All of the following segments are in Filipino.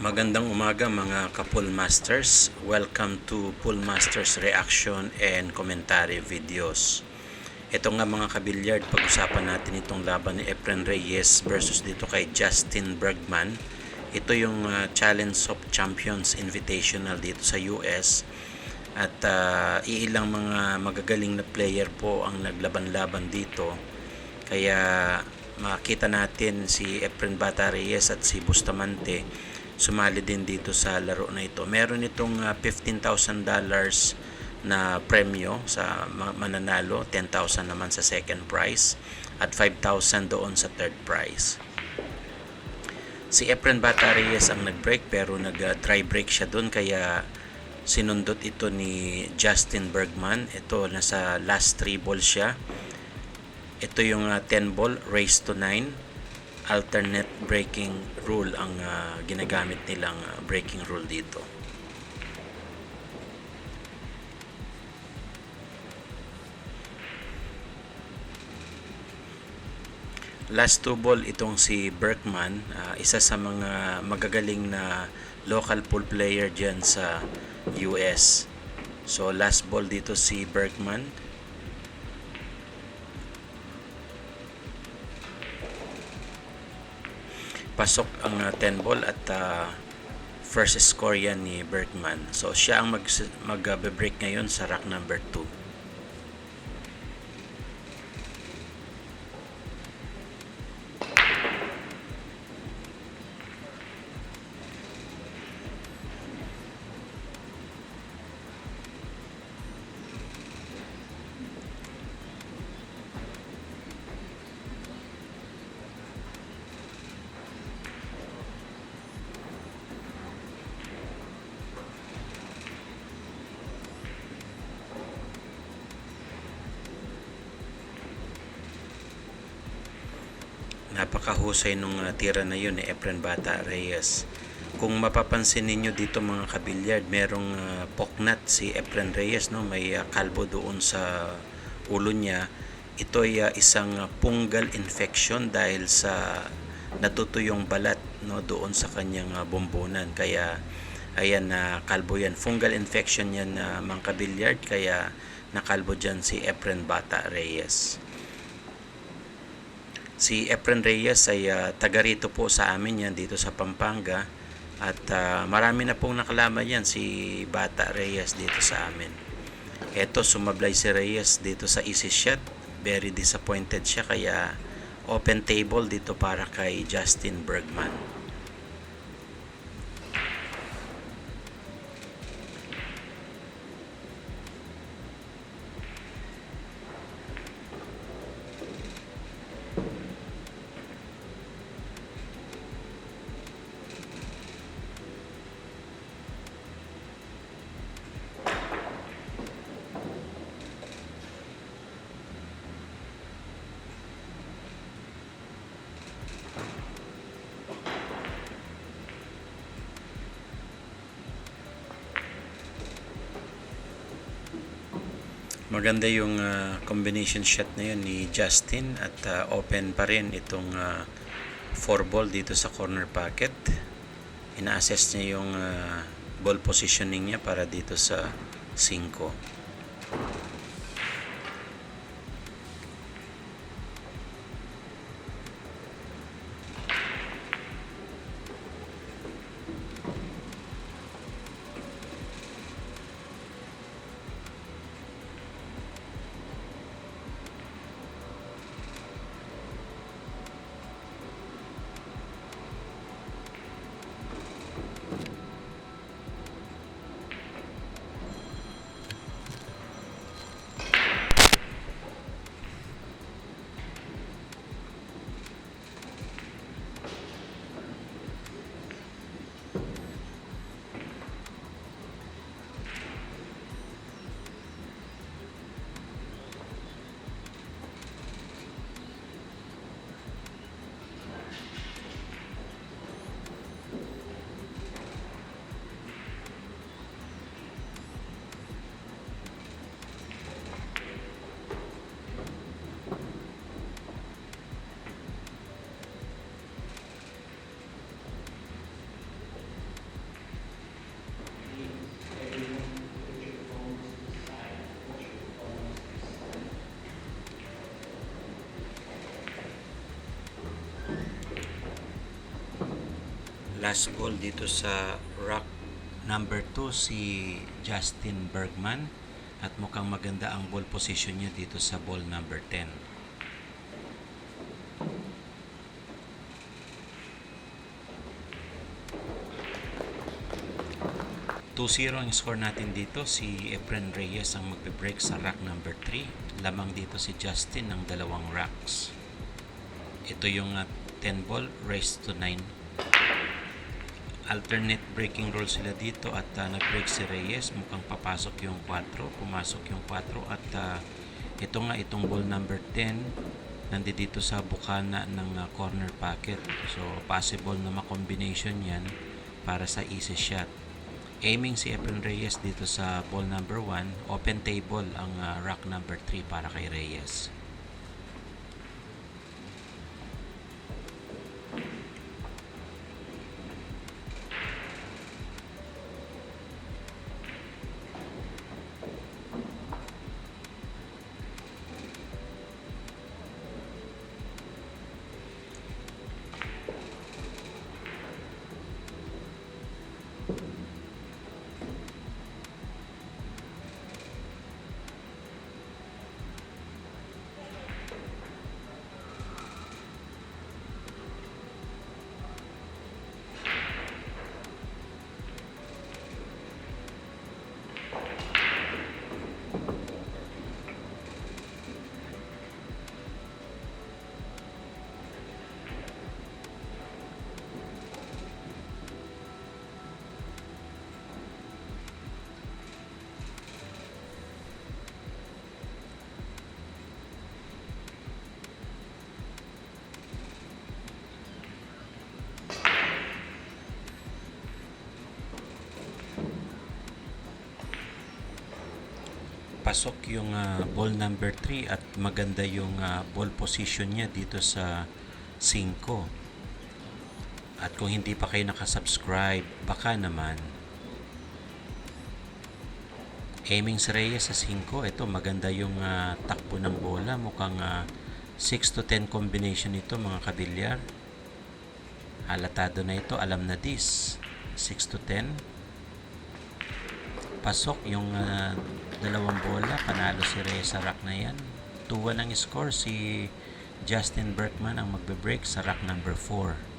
Magandang umaga mga ka-Pool Masters. Welcome to Pool Masters Reaction and Commentary Videos. Ito nga mga kabilyard, pag-usapan natin itong laban ni Efren Reyes versus dito kay Justin Bergman. Ito yung Challenge of Champions Invitational dito sa US. At iilang mga magagaling na player po ang naglaban-laban dito. Kaya makita natin si Efren Bata Reyes at si Bustamante sumali din dito sa laro na ito. Meron itong $15,000 na premyo sa mananalo, 10,000 naman sa second prize at 5,000 doon sa third prize. Si Efren Bata Reyes ang nag-break pero nag-try break siya doon kaya sinundot ito ni Justin Bergman. Ito nasa last 3 balls siya. Ito yung 10 ball race to 9. Alternate breaking rule ang ginagamit nilang breaking rule dito. Last 2 ball itong si Bergman, isa sa mga magagaling na local pool player dyan sa US. So last ball dito si Bergman. Pasok ang 10 ball at first score yan ni Bergman. So siya ang mag-break ngayon sa rack number 2. Napakahusay nung tira na yun ni Efren Bata Reyes. Kung mapapansin ninyo dito mga kabilyard, merong poknat si Efren Reyes, no? May kalbo doon sa ulo niya. Ito ay isang fungal infection dahil sa natutuyong balat, no, doon sa kanyang bumbunan. Kaya ayan na kalbo yan. Fungal infection yan mga kabilyard, kaya nakalbo dyan si Efren Bata Reyes. Si Efren Reyes ay taga rito po sa amin yan dito sa Pampanga at marami na pong nakalaman yan si Bata Reyes dito sa amin. Eto, sumablay si Reyes dito sa easy shot. Very disappointed siya kaya open table dito para kay Justin Bergman. Maganda yung combination shot na yun ni Justin at open pa rin itong 4 ball dito sa corner pocket. Ina-assess niya yung ball positioning niya para dito sa 5. Last ball dito sa rack number 2 si Justin Bergman at mukhang maganda ang ball position niya dito sa ball number 10. 2-0 ang score natin dito. Si Efren Reyes ang magbe-break sa rack number 3. Lamang dito si Justin ng dalawang racks. Ito yung 10 ball, race to 9. Alternate breaking roll sila dito at nag-break si Reyes. Mukhang papasok yung 4, pumasok yung 4 at ito nga itong ball number 10 nandito sa bukana ng corner pocket. So possible na ma-combination yan para sa easy shot. Aiming si Efren Reyes dito sa ball number 1. Open table ang rack number 3 para kay Reyes. Pasok yung ball number 3 at maganda yung ball position niya dito sa 5. At kung hindi pa kayo nakasubscribe, baka naman. Aiming si Reyes sa 5. Ito maganda yung takbo ng bola. Mukhang 6 to 10 combination ito mga kabilyar. Halatado na ito, alam na this. 6 to 10. Pasok yung dalawang bola, panalo si Reyes sa rack na yan. 2-1 ang score. Si Justin Bergman ang magbe-break sa rack number 4.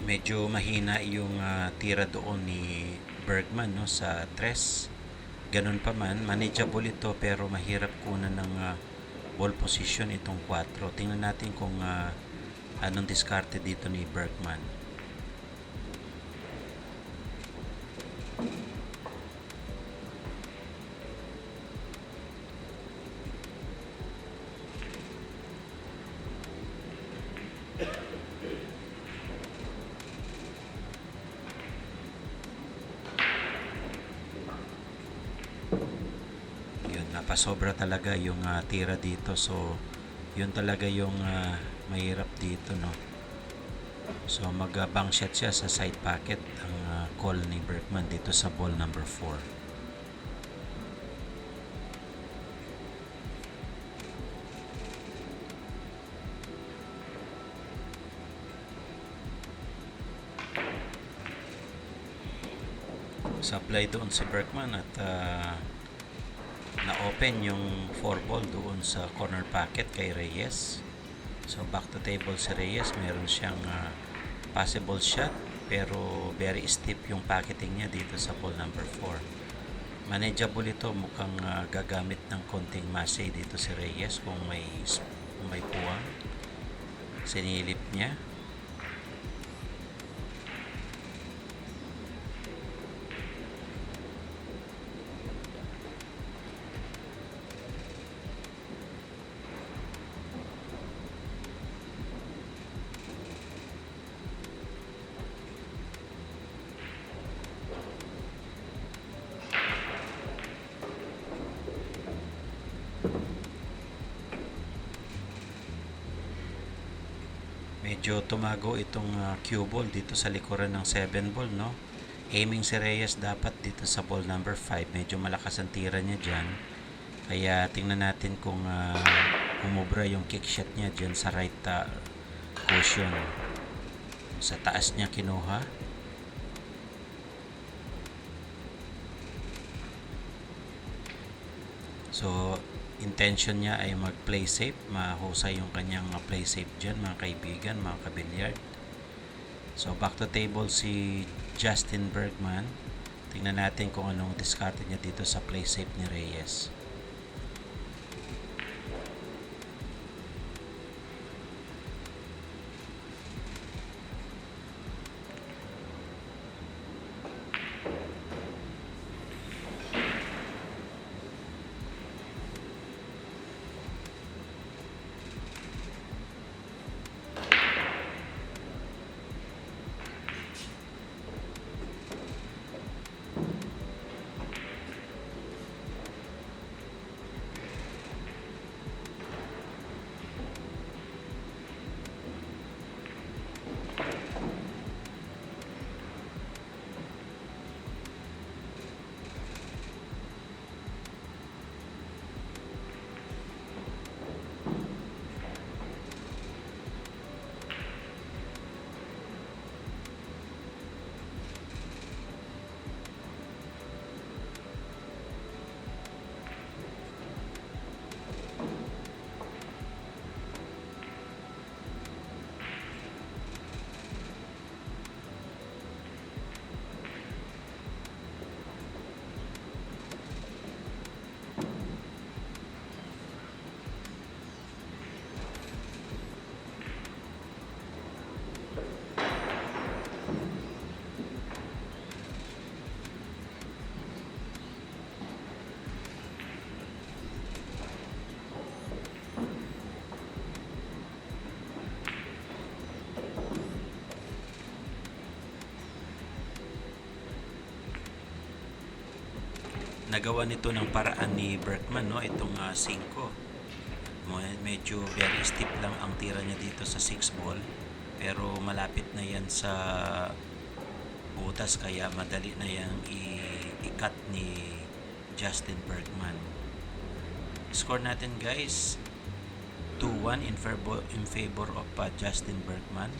Medyo mahina yung tira doon ni Bergman no, sa 3. Ganun pa man, manageable ito pero mahirap kunan ng ball position itong 4. Tingnan natin kung anong diskarte dito ni Bergman. Napasobra talaga yung tira dito, so yun talaga yung mahirap dito no. So mag bank shot siya sa side pocket ang call ni Bergman dito sa ball number 4. Supply doon si Bergman at na-open yung 4 ball doon sa corner pocket kay Reyes. So back to table si Reyes. Meron siyang possible shot pero very steep yung pocketing niya dito sa ball number 4. Manageable ito. Mukhang gagamit ng konting mase dito si Reyes kung may puwang. Sinilip niya. Medyo tumago itong cue ball dito sa likuran ng 7 ball, no? Aiming si Reyes dapat dito sa ball number 5. Medyo malakas ang tira niya dyan. Kaya tingnan natin kung umubra yung kick shot niya dyan sa right cushion. Sa taas niya kinuha. So, intention niya ay mag-play safe. Mahusay yung kanyang play safe dyan, mga kaibigan, mga kabilyard. So, back to table si Justin Bergman. Tingnan natin kung anong diskarte niya dito sa play safe ni Reyes. Nagawa nito ng paraan ni Bergman, no? Itong 5. Medyo very steep lang ang tira niya dito sa 6 ball. Pero malapit na yan sa butas, kaya madali na yan i-cut ni Justin Bergman. Score natin, guys, 2-1 in favor of Justin Bergman.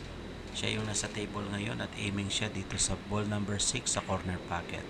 Siya yung nasa table ngayon at aiming siya dito sa ball number 6 sa corner pocket.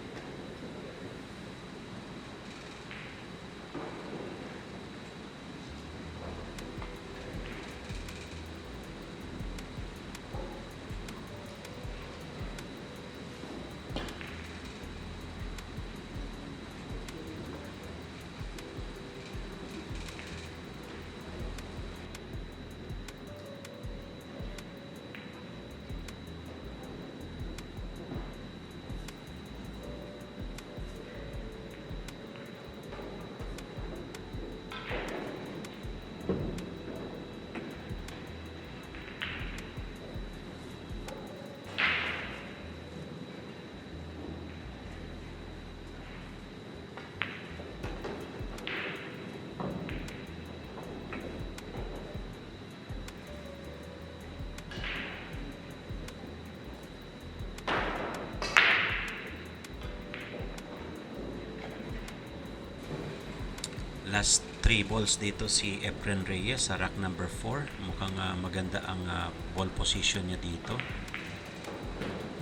Last 3 balls dito si Efren Reyes sa rack number 4. Mukhang maganda ang ball position niya dito.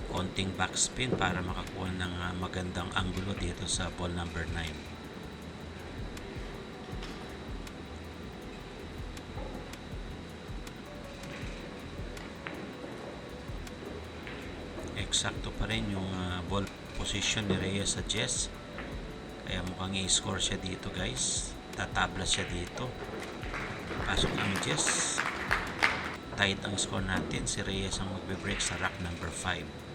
Konting backspin para makakuha ng magandang anggulo dito sa ball number 9. Eksakto pa rin yung ball position ni Reyes sa Jess. Kaya mukhang i-score siya dito, guys. Tatabla siya dito. Pasok ang Jess. tied ang score natin. Si Reyes ang magbe-break sa rack number 5.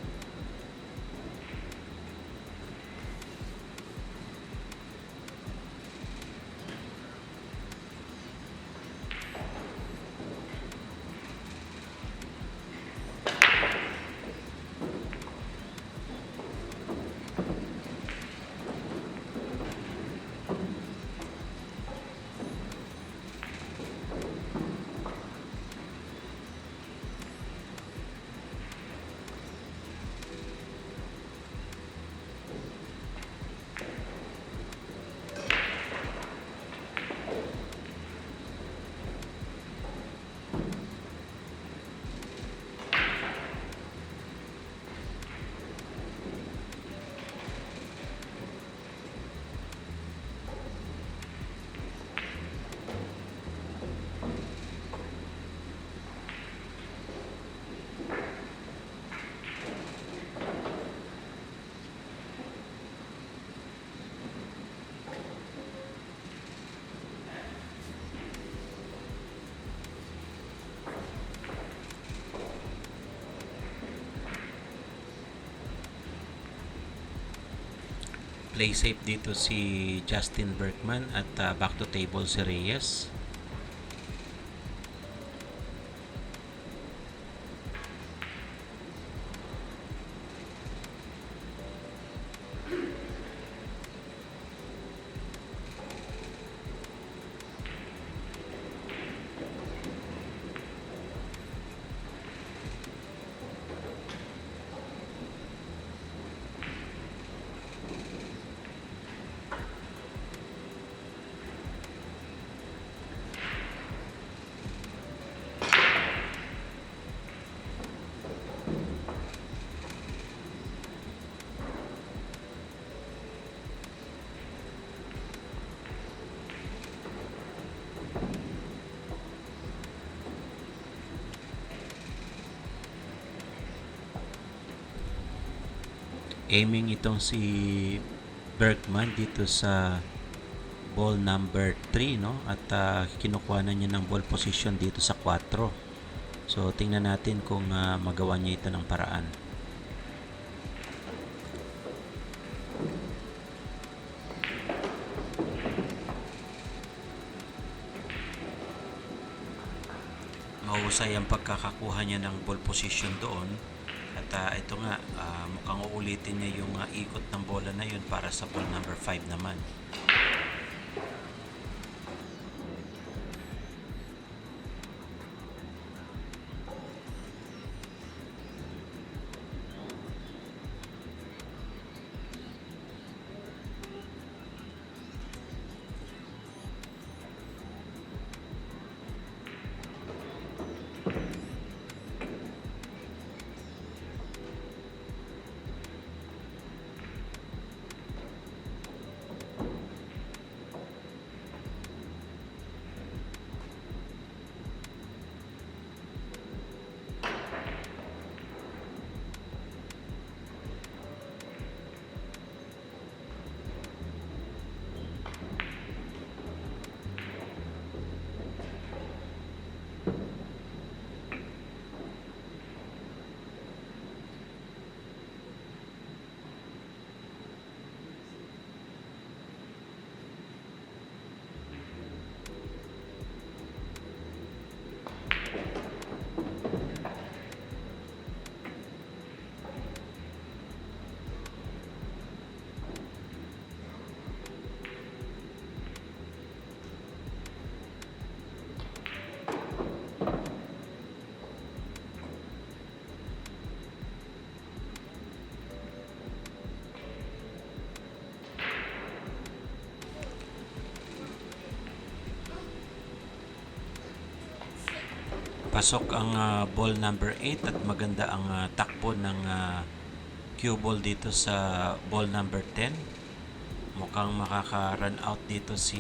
Play safe dito si Justin Berkman at back to table si Reyes. Aiming itong si Berkman dito sa ball number 3, no? At kinukuha na niya ng ball position dito sa 4. So tingnan natin kung magawa niya ito ng paraan. Mahusay ang pagkakakuha niya ng ball position doon. At ito nga, mukhang uulitin niya yung ikot ng bola na yun para sa ball number 5 naman. Pasok ang ball number 8 at maganda ang takbo ng cue ball dito sa ball number 10. Mukhang makaka-run out dito si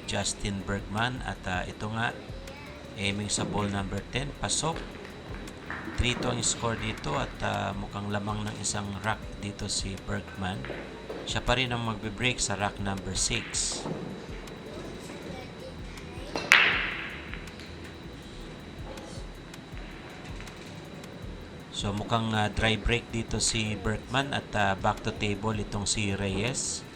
Justin Berkman at ito nga, aiming sa ball number 10, pasok. 3-2 ang score dito at mukhang lamang ng isang rack dito si Berkman. Siya pa rin ang magbe-break sa rack number 6. So mukhang dry break dito si Berkman at back to table itong si Reyes.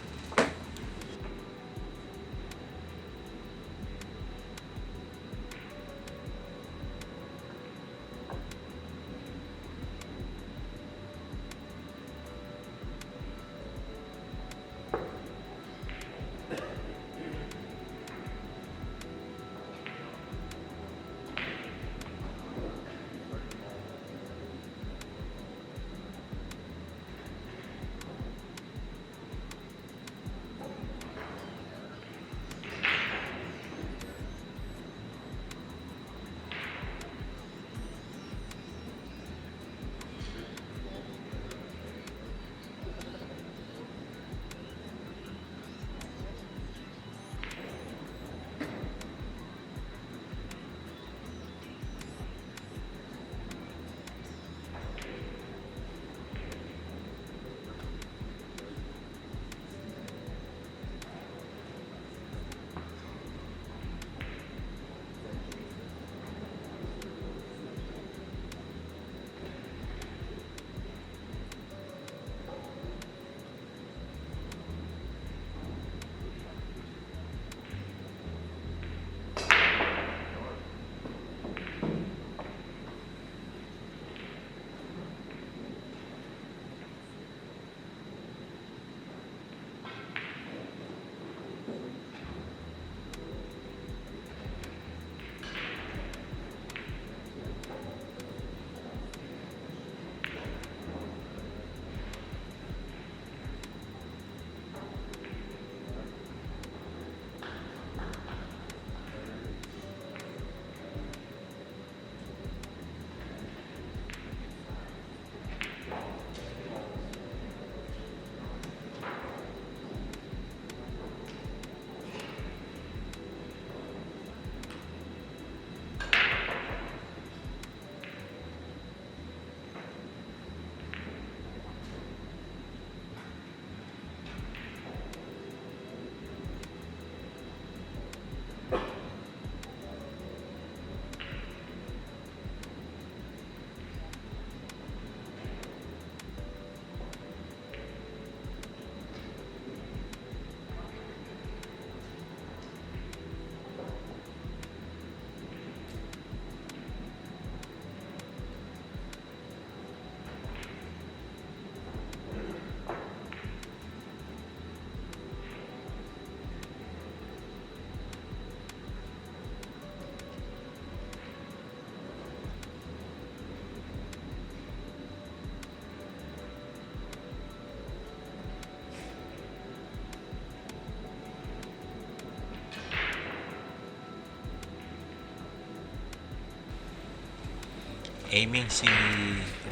Aiming si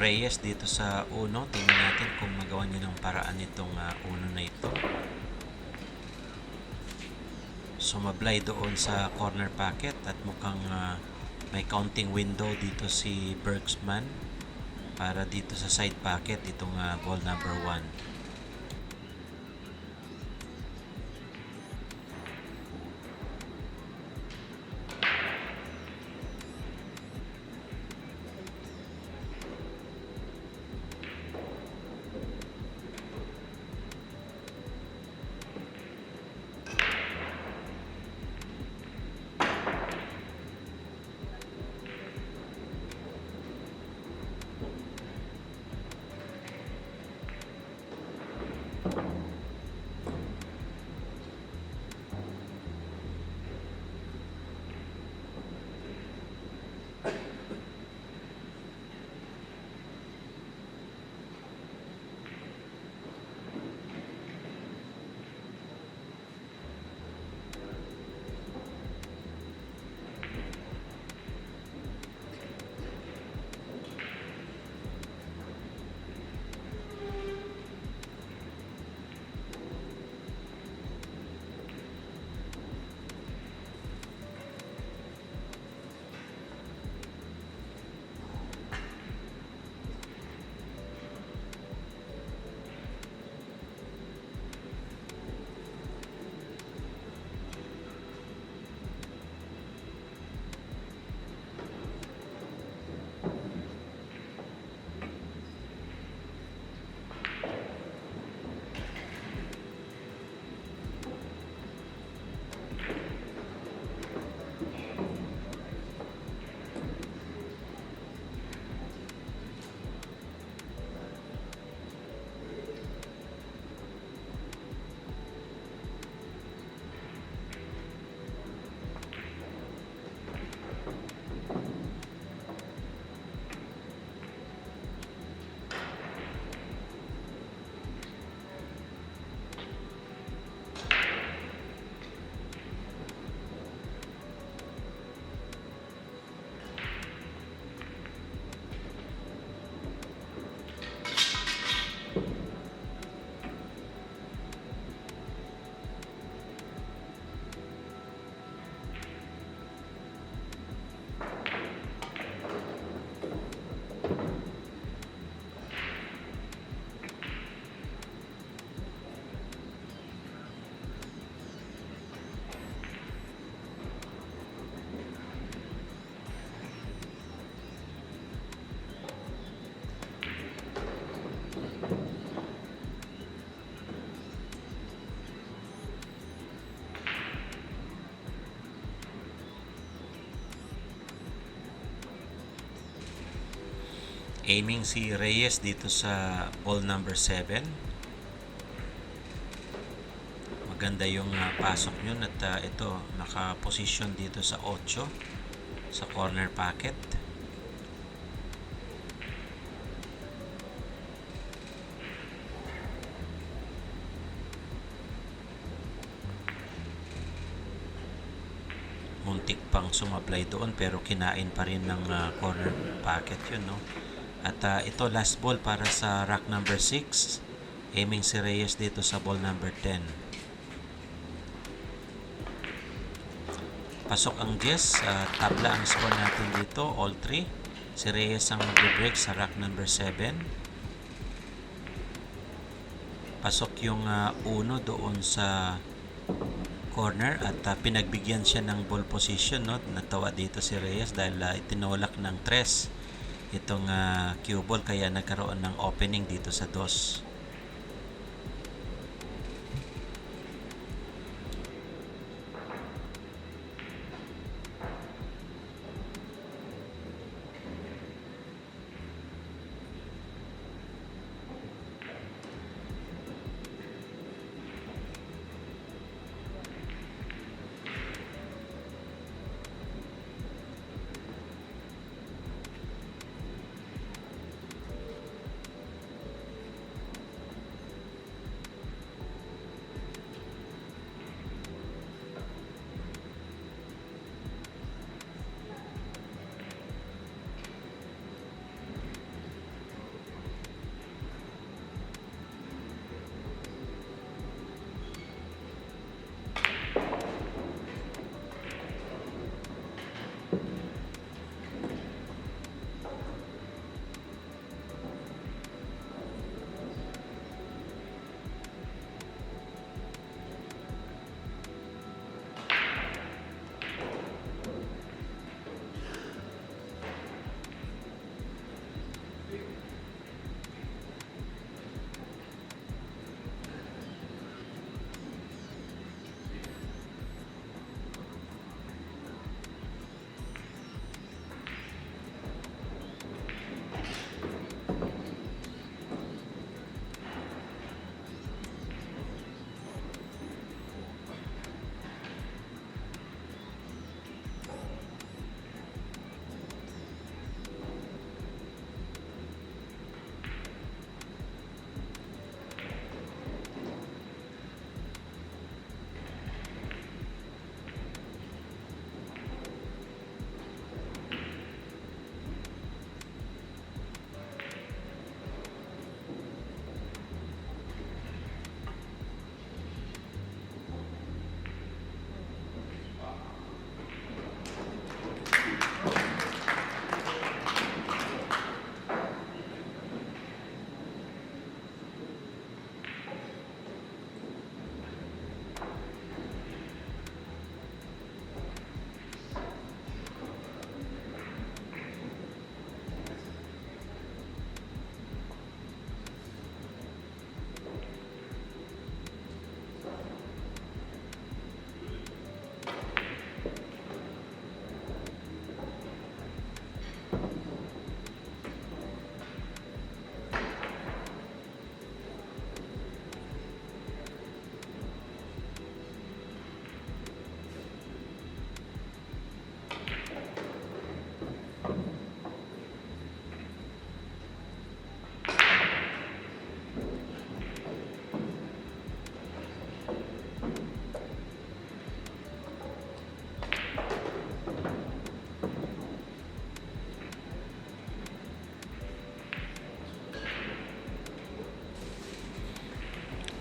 Reyes dito sa uno. Tingnan natin kung magawa niya ng paraan itong uno na ito. Sumablay doon sa corner pocket at mukhang may counting window dito si Bergsman para dito sa side pocket itong ball number 1. Aiming si Reyes dito sa ball number 7. Maganda yung pasok yun at ito nakaposisyon dito sa 8 sa corner pocket. Muntik pang sumablay doon pero kinain pa rin ng corner pocket yun, no? At ito last ball para sa rack number 6. Aiming si Reyes dito sa ball number 10. Pasok ang Jess. Tabla ang score natin dito, all 3. Si Reyes ang mag-break sa rack number 7. Pasok yung 1 doon sa corner at pinagbigyan siya ng ball position, no? Natawa dito si Reyes dahil itinulak ng 3 itong cue ball kaya nagkaroon ng opening dito sa 2.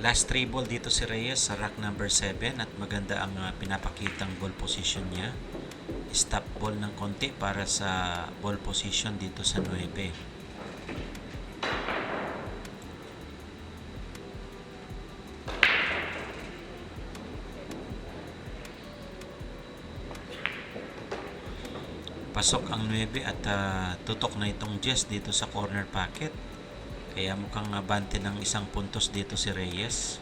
Last 3 ball dito si Reyes sa rack number 7 at maganda ang pinapakitang ball position niya. Stop ball ng konti para sa ball position dito sa 9. Pasok ang 9 at tutok na itong Jess dito sa corner pocket. Kaya mukhang bante ng 1 puntos dito si Reyes.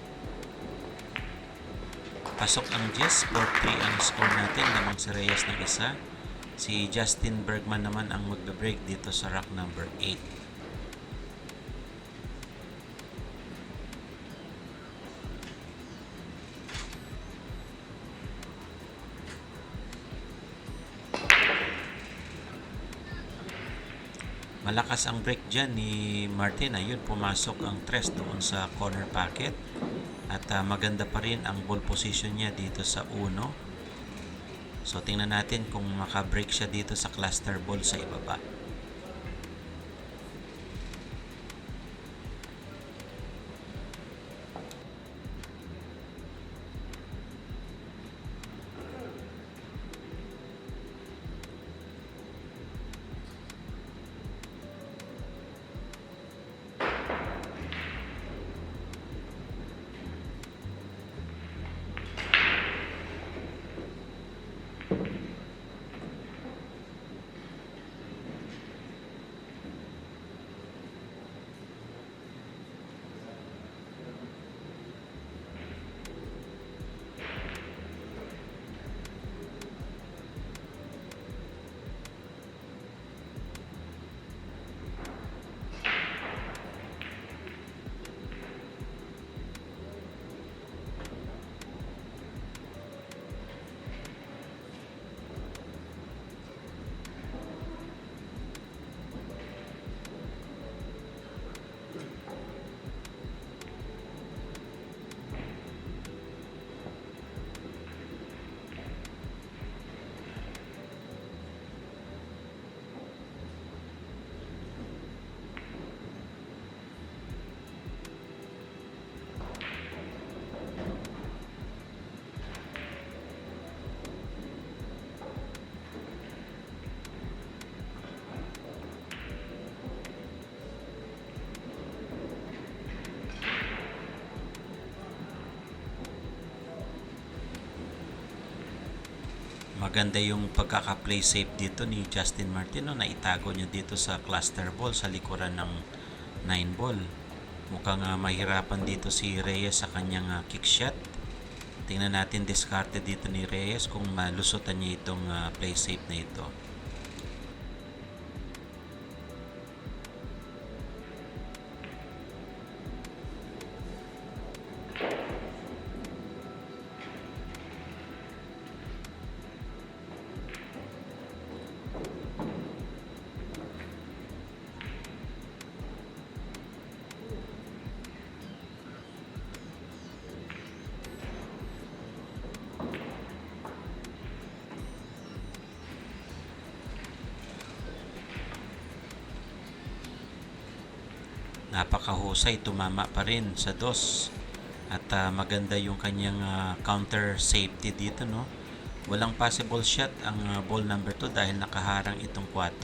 Pasok ang Jess, 4-3 ang score natin. Lamang si Reyes ng 1. Si Justin Bergman naman ang magbe-break dito sa rack number 8. Malakas ang break dyan ni Martin. Ayun, pumasok ang tres doon sa corner pocket. At maganda pa rin ang ball position niya dito sa 1. So tingnan natin kung maka-break siya dito sa cluster ball sa ibaba. Maganda yung pagkaka-play safe dito ni Justin Martin, no? Naitago niya dito sa cluster ball sa likuran ng 9 ball. Mukhang mahirapan dito si Reyes sa kanyang kick shot. Tingnan natin diskarte dito ni Reyes kung malusutan niya itong play safe na ito. Napakahusay, tumama pa rin sa 2 at maganda yung kanyang counter safety dito, no? Walang possible shot ang ball number 2 dahil nakaharang itong 4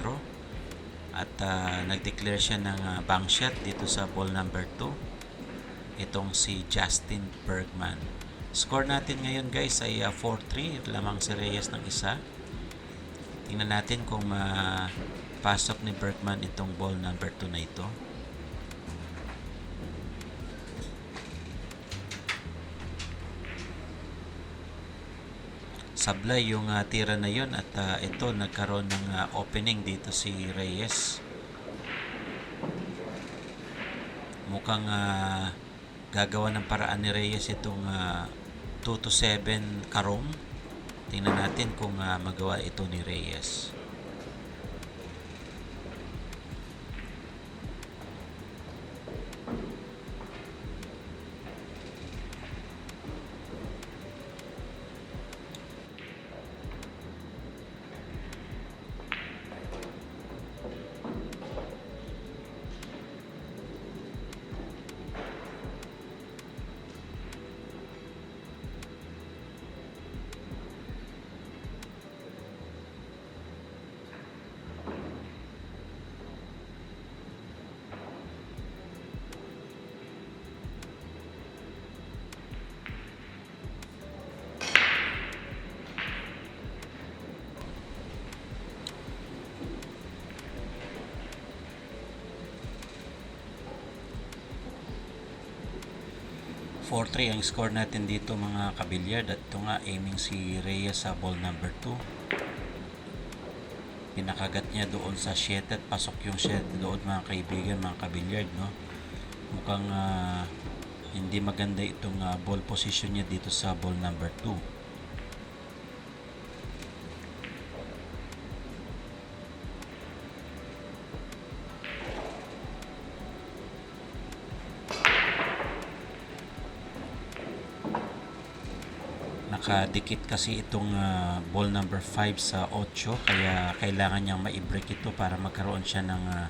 at nag-declare siya ng bank shot dito sa ball number 2, itong si Justin Bergman. Score natin ngayon guys ay 4-3, lamang si Reyes ng isa. Tingnan natin kung pasok ni Bergman itong ball number 2 na ito. Sablay yung tira na yun at ito nagkaroon ng opening dito si Reyes. Mukhang gagawa ng paraan ni Reyes itong 2-7 karong. Tingnan natin kung magawa ito ni Reyes. (4-3) ang score natin dito mga kabilyard, at ito nga aiming si Reyes sa ball number 2. Pinakagat niya doon sa 7 at pasok yung 7 doon mga kaibigan, mga kabilyard, no? Mukhang hindi maganda itong ball position niya dito sa ball number 2. nakadikit kasi itong ball number 5 sa 8, kaya kailangan niyang ma-break ito para magkaroon siya ng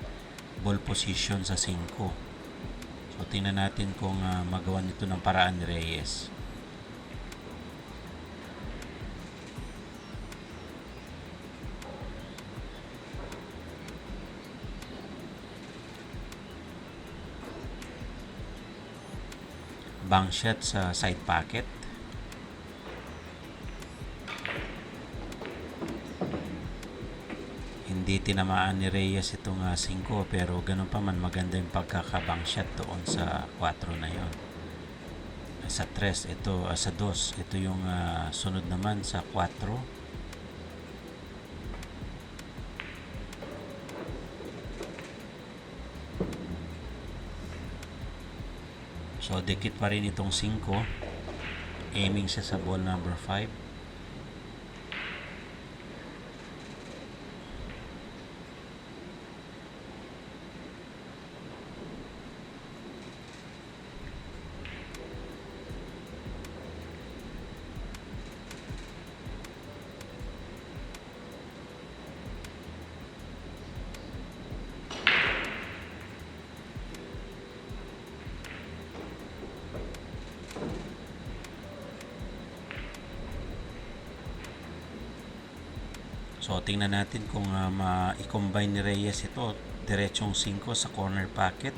ball position sa 5. So tingnan natin kung magawa nito ng paraan ni Reyes. Bank shot sa side pocket. Hindi tinamaan ni Reyes itong 5, pero ganun pa man maganda yung pagkakabang shot doon sa 4 na yon. Sa 3, ito sa 2, ito yung sunod naman sa 4. So dikit pa rin itong 5, aiming siya sa ball number 5. So tingnan natin kung ma-combine ni Reyes ito, diretsong 5 sa corner pocket.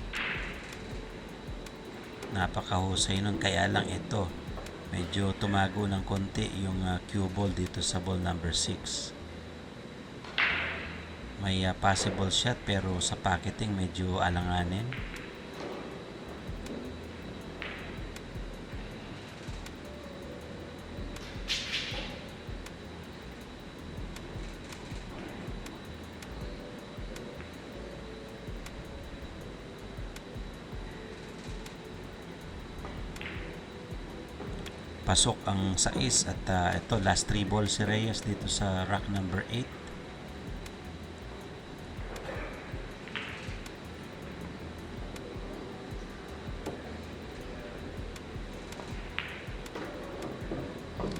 Napakahusay nun, kaya lang ito medyo tumago ng konti yung cue ball dito sa ball number 6. May possible shot pero sa pocketing medyo alanganin. Pasok ang 6 at ito last 3 ball si Reyes dito sa rack number 8.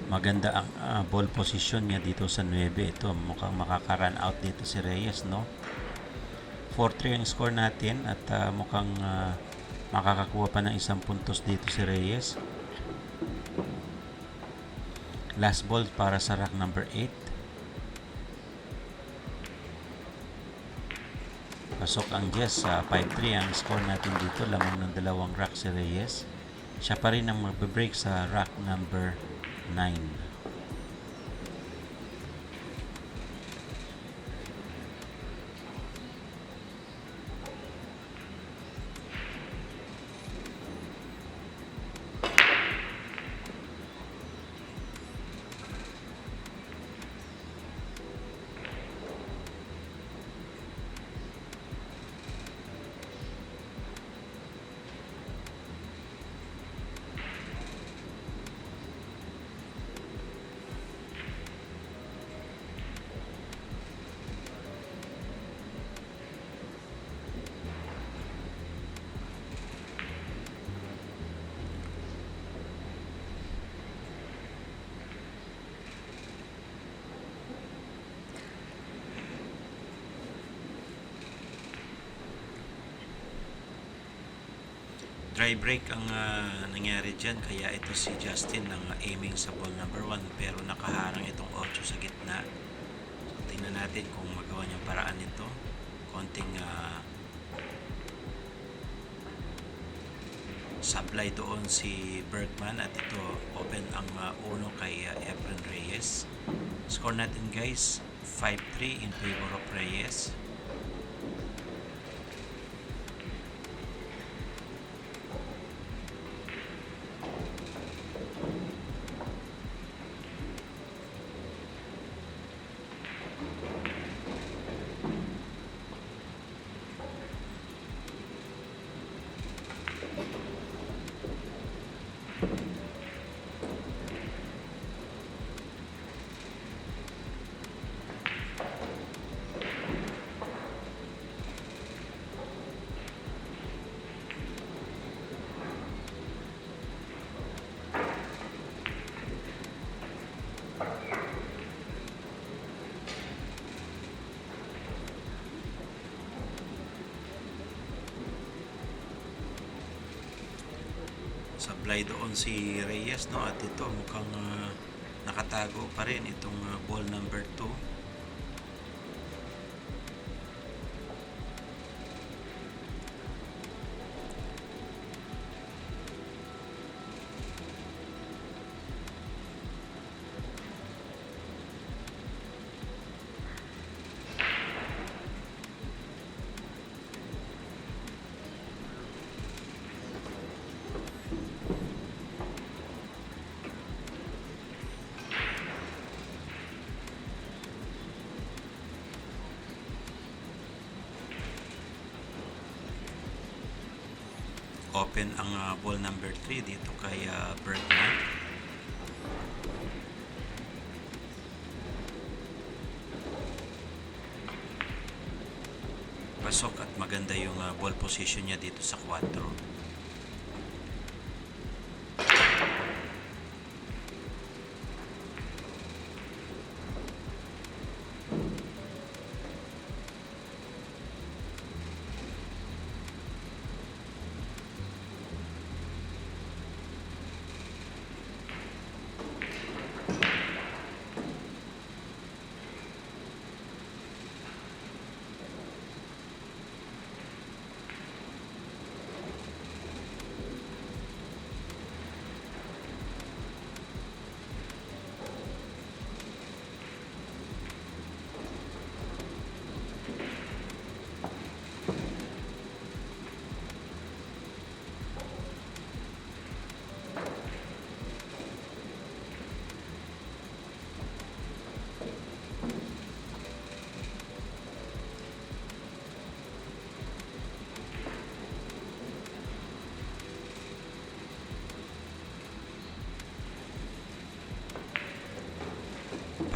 Maganda ang ball position niya dito sa 9. Ito mukhang makaka-run out dito si Reyes, no? 4-3 ang score natin at mukhang makakakuha pa ng 1 puntos dito si Reyes. Last ball para sa rack number 8. Pasok ang Jess sa 5-3 ang score natin dito. Lamang ng 2 rack si Reyes. Siya pa rin ang magbe-break sa rack number 9. Dry break ang nangyari dyan, kaya ito si Justin ang aiming sa ball number 1 pero nakaharang itong 8 sa gitna. So tingnan natin kung magawa niyang paraan nito. Konting supply doon si Bergman at ito open ang 1 kay Efren Reyes. Score natin guys 5-3 in favor of Reyes. Sablay doon si Reyes, no? At ito mukhang nakatago pa rin itong ball number 2. Open ang ball number 3 dito kay Bergman. Pasok at maganda yung ball position niya dito sa 4.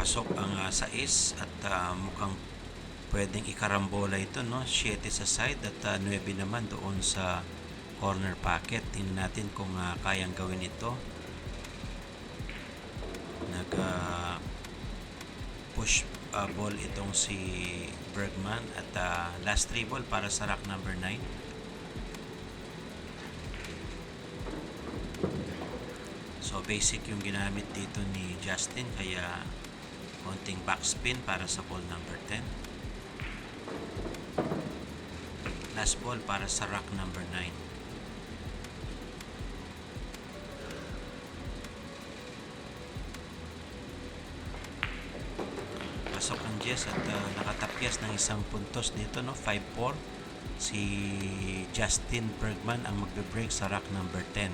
Pasok ang 6 at mukhang pwedeng ikarambola ito, no? 7 sa side at 9 naman doon sa corner pocket. Tingnan natin kung kayang gawin ito. Nag push ball itong si Bergman at last 3 ball para sa rack number 9. So basic yung ginamit dito ni Justin, kaya konting backspin para sa ball number 10. Last ball para sa rack number 9. Pasok ang Jess at nakatapyas ng isang puntos dito, no? 5-4. Si Justin Bergman ang magbe-break sa rack number 10.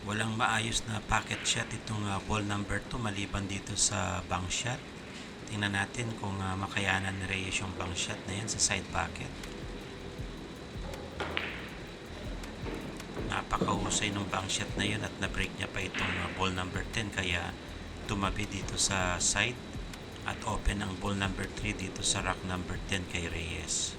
Walang maayos na pocket shot itong ball number 2 maliban dito sa bank shot. Tingnan natin kung makayanan ni Reyes yung bank shot na yan sa side pocket. Napakahusay ng bank shot na yun at na-break niya pa itong ball number 10, kaya tumabi dito sa side at open ang ball number 3 dito sa rack number 10 kay Reyes.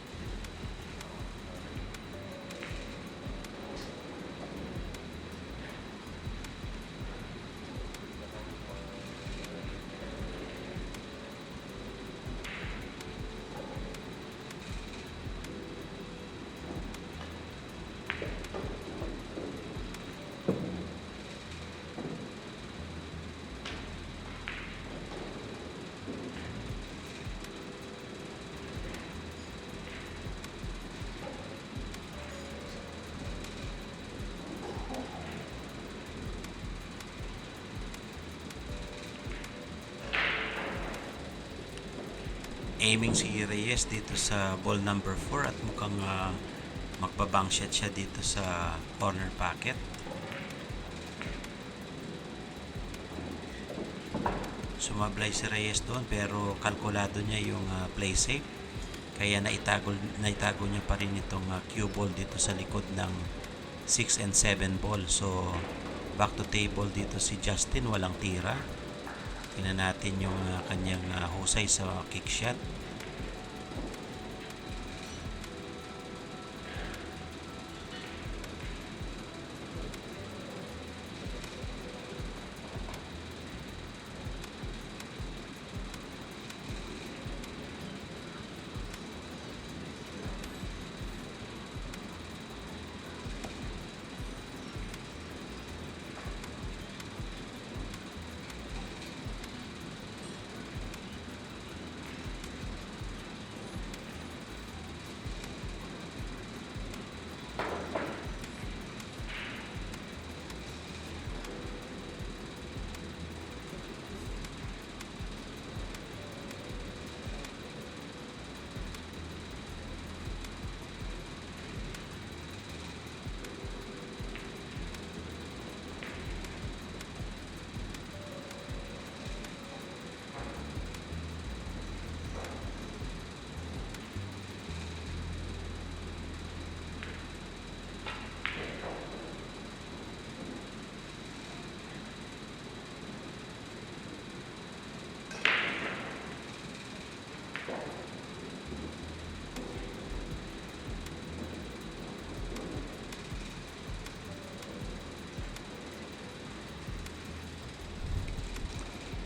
Aiming si Reyes dito sa ball number 4 at mukhang magbabang shot siya dito sa corner pocket. Sumablay si Reyes doon pero kalkulado niya yung play safe. Kaya naitago niya pa rin itong cue ball dito sa likod ng 6 and 7 ball. So back to table dito si Justin, walang tira. Tingnan natin yung kanyang husay sa kick shot.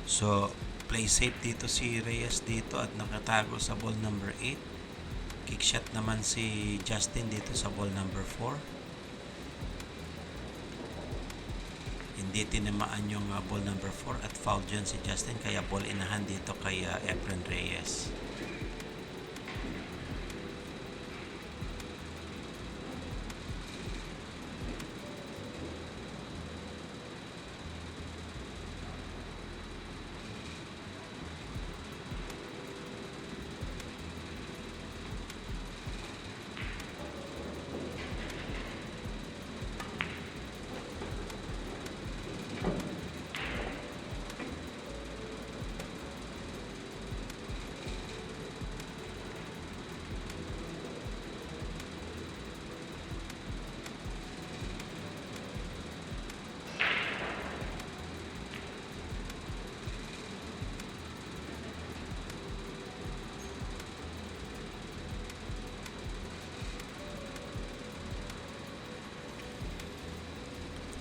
So, play safe dito si Reyes dito at nakatago sa ball number 8. Kick shot naman si Justin dito sa ball number 4. Hindi tinamaan yung ball number 4 at foul dyan si Justin, kaya ball in hand dito kay Efren Reyes.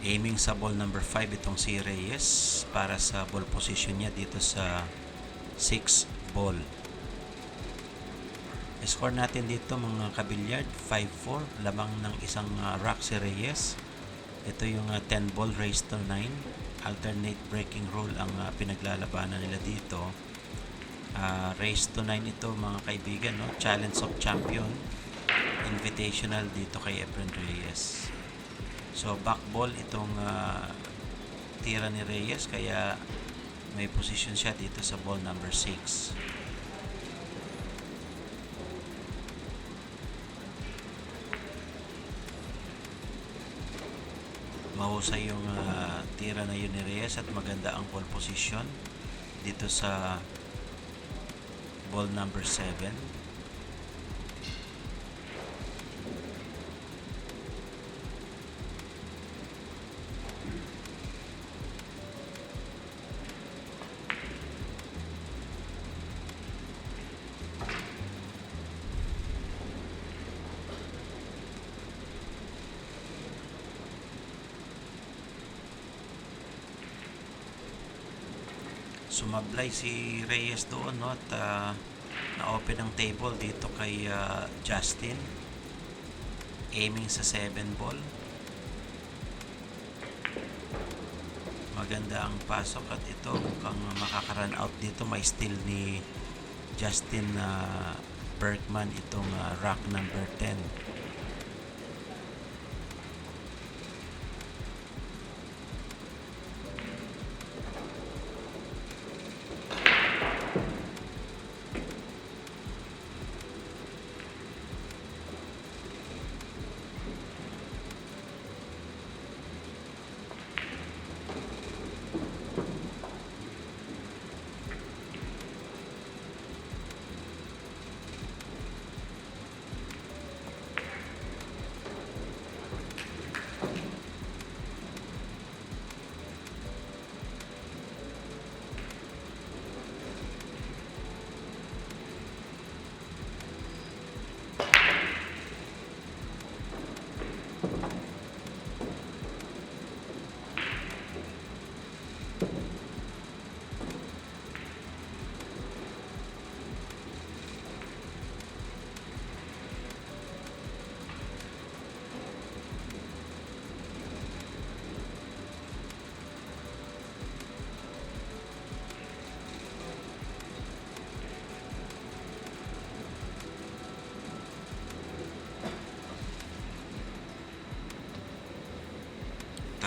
Aiming sa ball number 5 itong si Reyes para sa ball position niya dito sa 6 ball. Score natin dito mga kabilyard, 5-4, lamang ng isang rack si Reyes. Ito yung 10 ball raised to 9. Alternate breaking rule ang pinaglalabanan nila dito. Raised to 9 ito mga kaibigan, no? Challenge of Champion Invitational dito kay Efren Reyes. So back ball itong tira ni Reyes, kaya may position siya dito sa ball number 6. Mahusay yung tira na yun ni Reyes at maganda ang ball position dito sa ball number 7. Sumablay si Reyes doon, no? At na-open ang table dito kay Justin. Aiming sa 7 ball. Maganda ang pasok at ito mukhang makaka-run out dito. May steal ni Justin Bergman itong rack number 10.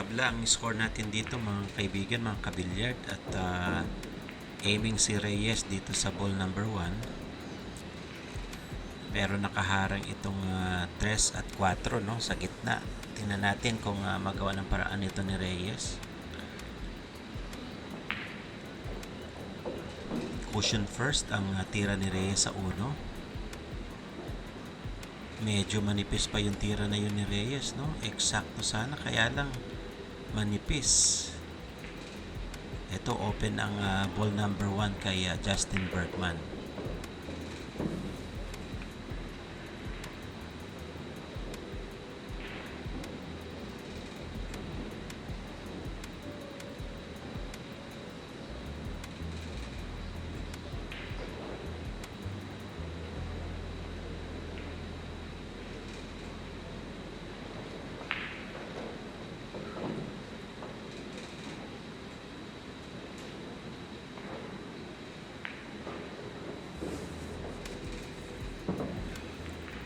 tabla ang score natin dito mga kaibigan, mga kabilyard, at aiming si Reyes dito sa ball number 1, pero nakaharang itong 3 at 4 no, sa gitna. Tingnan natin kung magawa ng paraan ito ni Reyes. Cushion first ang tira ni Reyes sa 1. Medyo manipis pa yung tira na yun ni Reyes, no? Eksakto sana, kaya lang manipis. Ito, open ang ball number 1 kay Justin Bergman.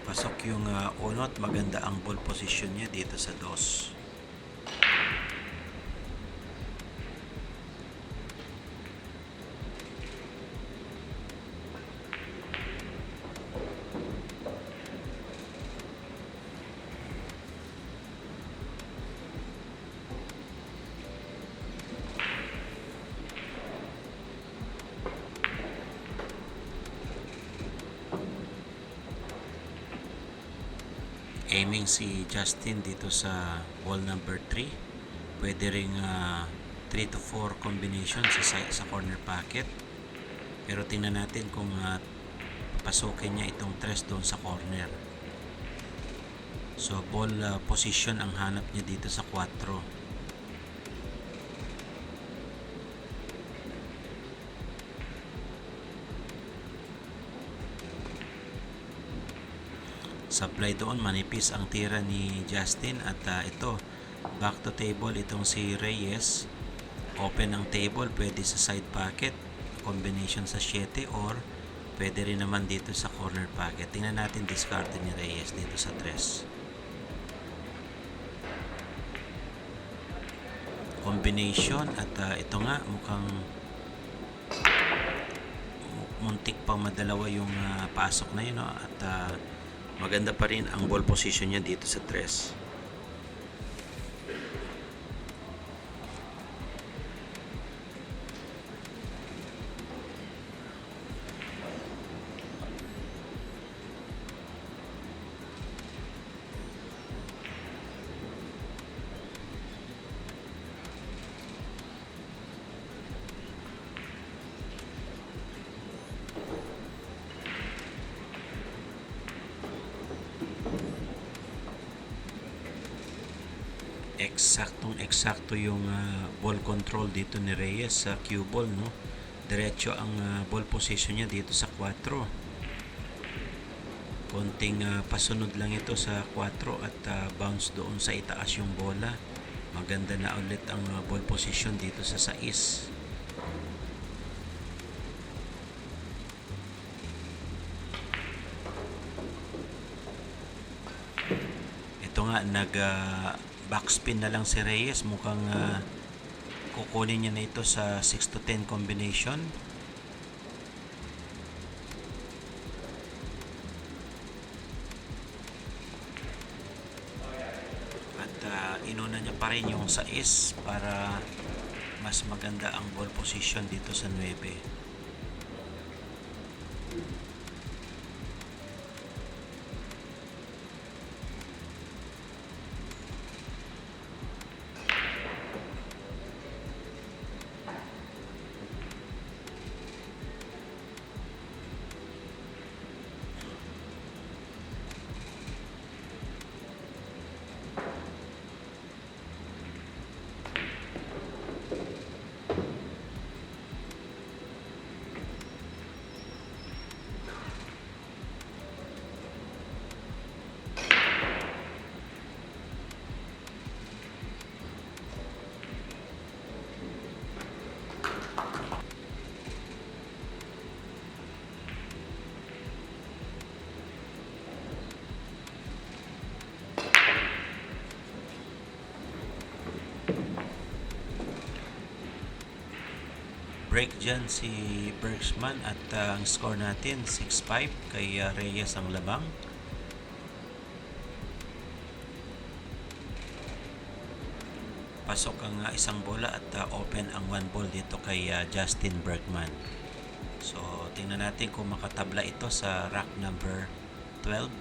Pasok yung uno at maganda ang ball position niya dito sa 2. Aiming si Justin dito sa ball number 3. Pwede ring 3 to 4 combination sa corner pocket. Pero tingnan natin kung papasukin niya itong 3 doon sa corner. So ball position ang hanap niya dito sa 4. Supply doon, manipis ang tira ni Justin, at ito, back to table itong si Reyes. Open ang table, pwede sa side pocket, combination sa 7, or pwede rin naman dito sa corner pocket. Tingnan natin discard ni Reyes dito sa 3. Combination, at ito nga, mukhang muntik pang madalawa yung pasok na yun, no? At maganda pa rin ang ball position niya dito sa 3. Eksaktong-eksakto yung ball control dito ni Reyes sa cue ball, no? Diretso ang ball position niya dito sa 4. Konting pasunod lang ito sa 4 at bounce doon sa itaas yung bola. Maganda na ulit ang ball position dito sa 6. Ito nga, backspin na lang si Reyes. Mukhang kukunin niya na ito sa 6 to 10 combination. At inuna niya pa rin yung 6 para mas maganda ang ball position dito sa 9. Break dyan si Bergsman at ang score natin 6-5 kay Reyes ang labang. Pasok ang isang bola at open ang 1 ball dito kay Justin Bergman. So tingnan natin kung makatabla ito sa rack number 12.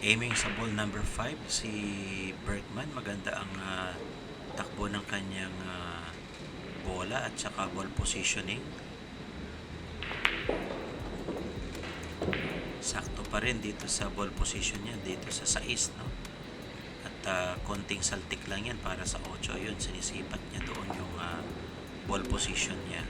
Aiming sa ball number 5 si Bergman. Maganda ang takbo ng kanyang bola at saka ball positioning. Sakto pa rin dito sa ball position niya, dito sa 6, no? At konting saltik lang yan para sa 8. Yun, sinisipat niya doon yung ball position niya.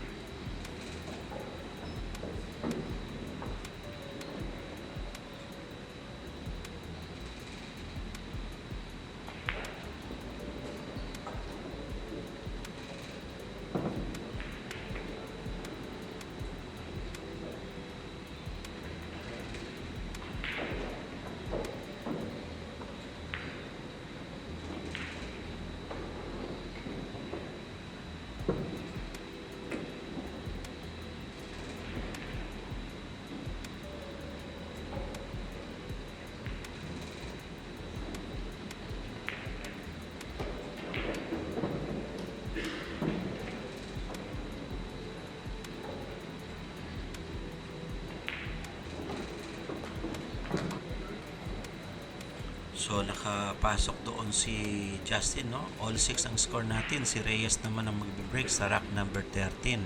So nakapasok doon si Justin, no? All 6 ang score natin. Si Reyes naman ang magbe-break sa rack number 13.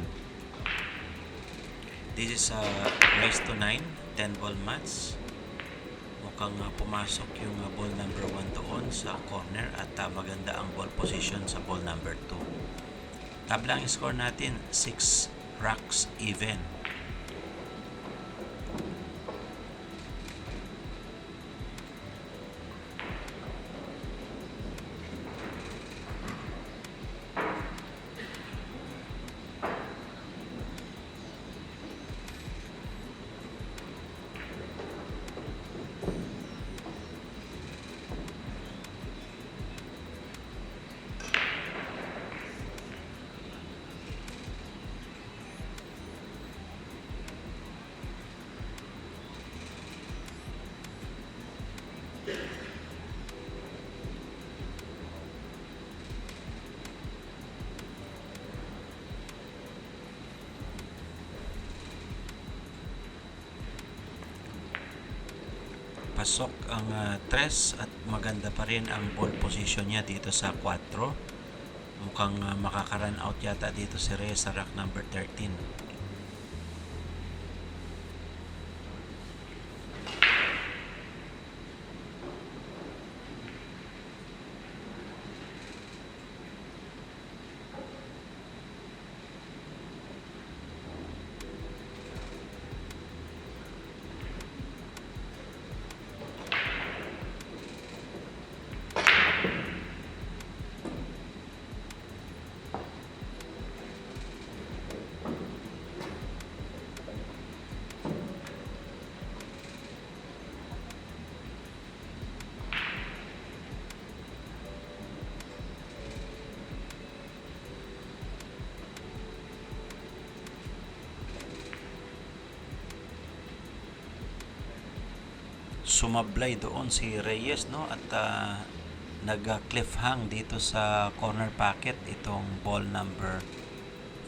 This is a race to 9, 10 ball match. Mukhang pumasok yung ball number 1 doon sa corner at maganda ang ball position sa ball number 2. Tabla ang score natin, 6 racks even. Pasok ang 3 at maganda pa rin ang ball position niya dito sa 4. Mukhang makaka-run out yata dito si Reyes sa rack number 13. Sumablay doon si Reyes, no, at nag cliff hang dito sa corner pocket itong ball number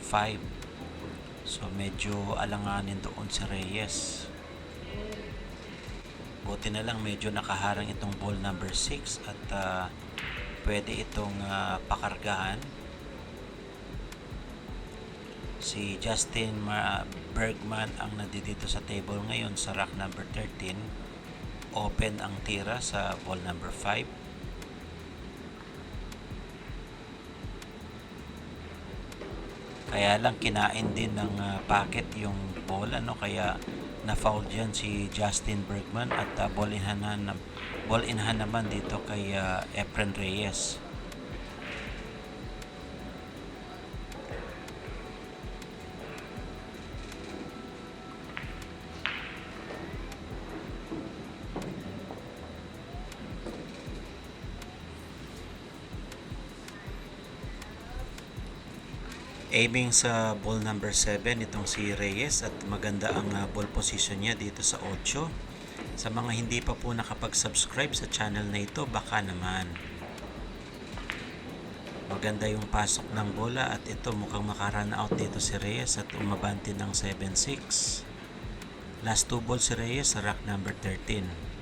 5. So medyo alanganin doon si Reyes. Buti na lang medyo nakaharang itong ball number 6 at pwede itong pakargahan. Si Justin Bergman ang nandito sa table ngayon sa rack number 13. Open ang tira sa ball number 5. Kaya lang kinain din ng packet yung ball, kaya na-foul dyan si Justin Bergman at ball in hand naman dito kay Efren Reyes. Aiming sa ball number 7 itong si Reyes at maganda ang ball position niya dito sa 8. Sa mga hindi pa po nakapag-subscribe sa channel na ito, baka naman. Maganda yung pasok ng bola at ito mukhang makarun out dito si Reyes at umabante ng 7-6. Last 2 ball si Reyes sa rack number 13.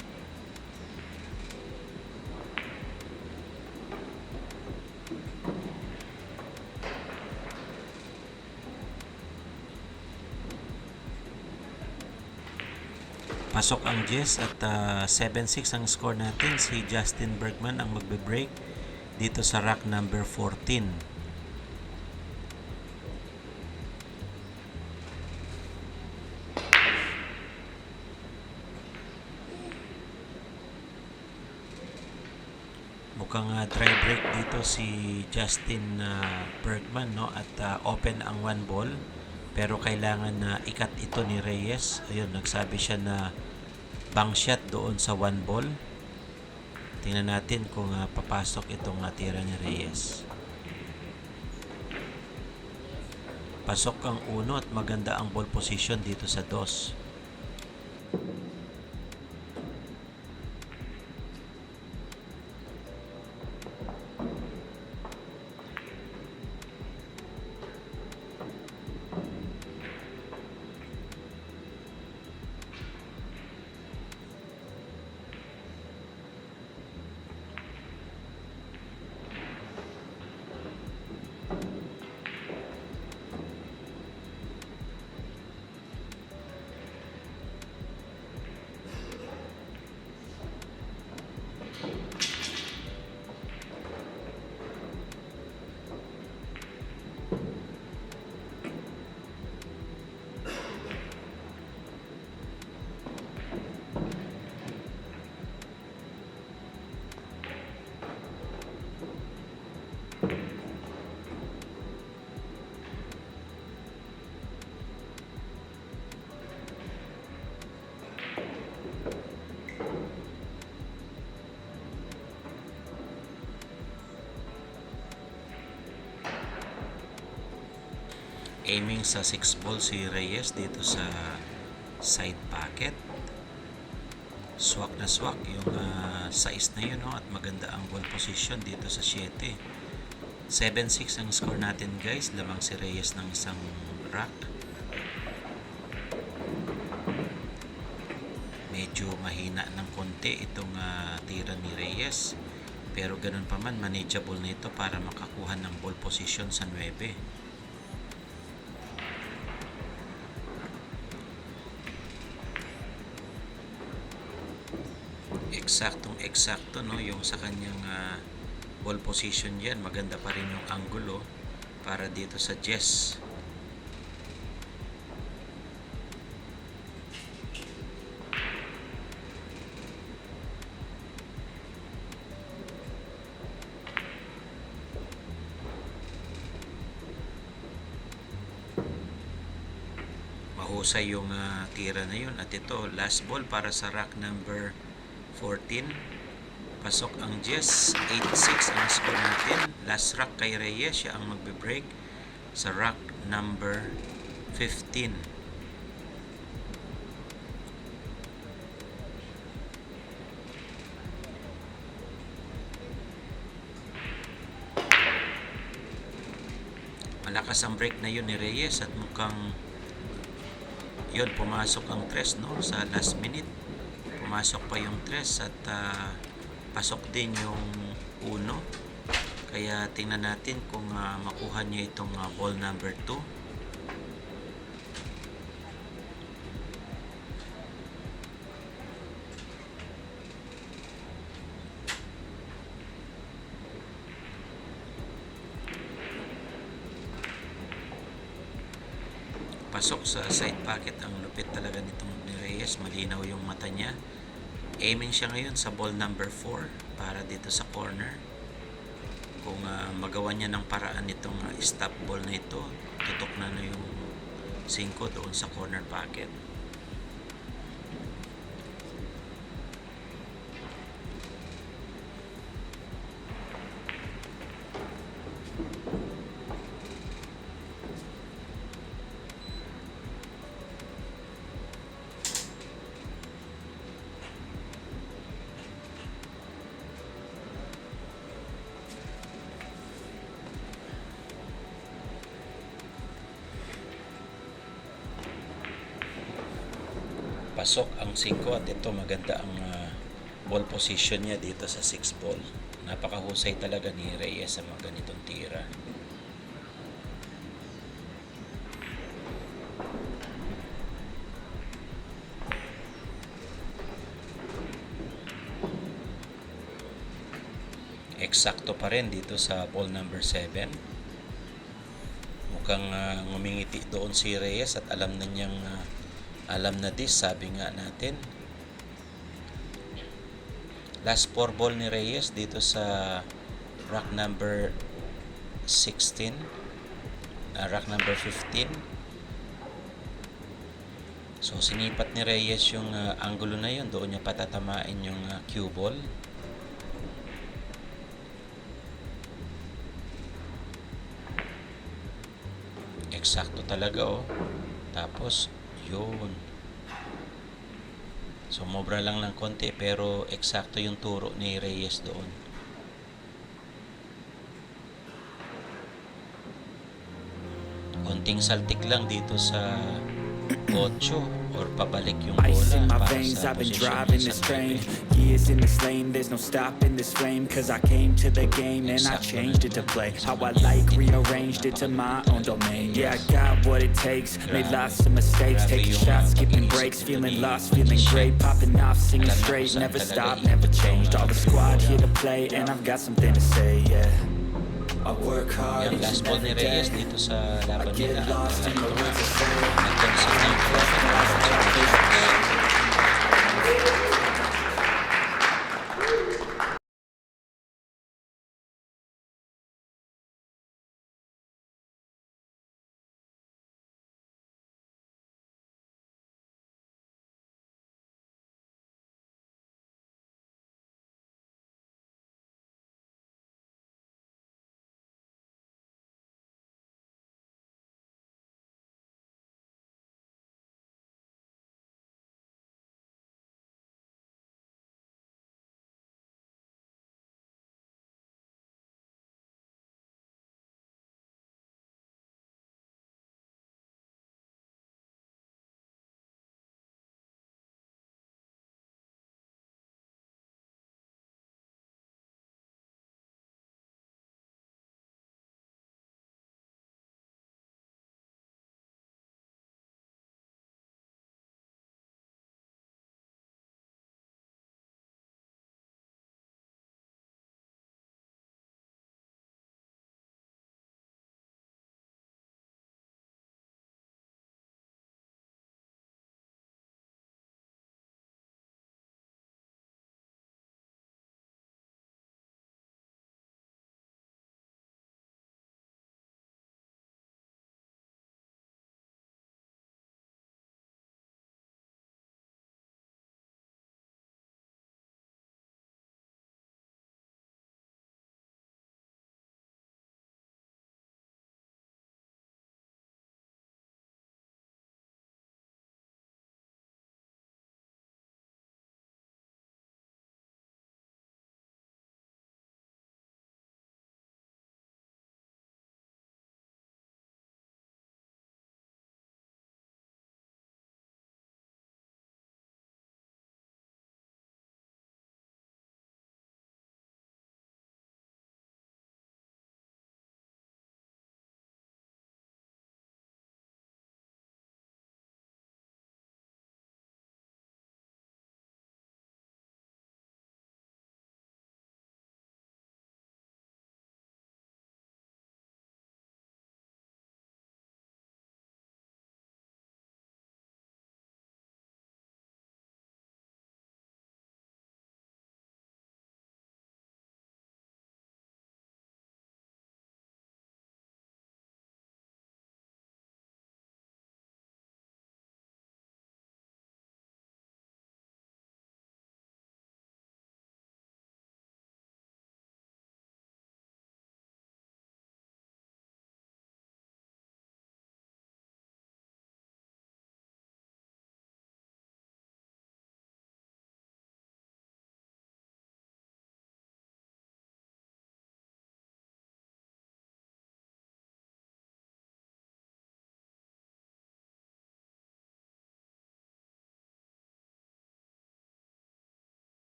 Pasok ang Jess at 7-6 ang score natin. Si Justin Bergman ang magbe-break dito sa rack number 14. Mukhang dry break dito si Justin Bergman, at open ang 1 ball. Pero kailangan na ikat ito ni Reyes. Ayun, nagsabi siya na bang shot doon sa 1 ball. Tingnan natin kung papasok itong tira ni Reyes. Pasok ang 1 at maganda ang ball position dito sa 2. Aiming sa 6 ball si Reyes dito sa side pocket. Swak na swak yung size na yun, at maganda ang ball position dito sa 7. 7-6 ang score natin, guys. Lamang si Reyes ng isang rack. Medyo mahina ng konti itong tira ni Reyes. Pero ganun pa man, manageable na ito para makakuha ng ball position sa 9. Eksaktong-eksakto, yung sa kanyang ball position diyan. Maganda pa rin yung angulo para dito sa Jess. Mahusay yung tira na yun. At ito, last ball para sa rack number 14. Pasok ang Jess. 8-6 ang score natin. Last rack kay Reyes. Siya ang magbe-break sa rack number 15. malakas ang break na yun ni Reyes at mukhang yun, pumasok ang tres, no, sa last minute. Pumasok pa yung tres at pasok din yung uno. Kaya tingnan natin kung makuha niya itong ball number 2. Pasok sa side pocket. Ang lupit talaga nitong ni Reyes. Malinaw yung mata niya. Aiming siya ngayon sa ball number 4 para dito sa corner. Kung magawa niya ng paraan nitong stop ball na ito, tutok na yung 5 doon sa corner pocket. Pasok ang 5 at ito maganda ang ball position niya dito sa 6 ball. Napakahusay talaga ni Reyes sa mga ganitong tira. Eksakto pa rin dito sa ball number 7. Mukhang ngumingiti doon si Reyes at alam na niyang alam na this, sabi nga natin. Last 4 ball ni Reyes dito sa rack number 16, rack number 15. So sinipat ni Reyes yung angulo na yun, doon niya patatamain yung cue ball. Eksakto talaga, oh. Tapos yun. Sumobra lang ng konti pero eksakto yung turo ni Reyes doon. Konting saltik lang dito sa 8 or pabalik yung bola. Ice in my para veins, sa I've been posisyon driving niya this sa train. 9. Years in this lane, there's no stopping this flame. Cause I came to the game and I changed it to play how I like, rearranged it to my own domain. Yeah, I got what it takes, made lots of mistakes, taking shots, skipping breaks, feeling lost, feeling great, popping off, singing straight, never stop, never changed. All the squad here to play and I've got something to say, yeah. I work hard Yung last each ball and ni every Reyes day. dito sa I laban get nila. lost in the words I say. Nagkansig na yung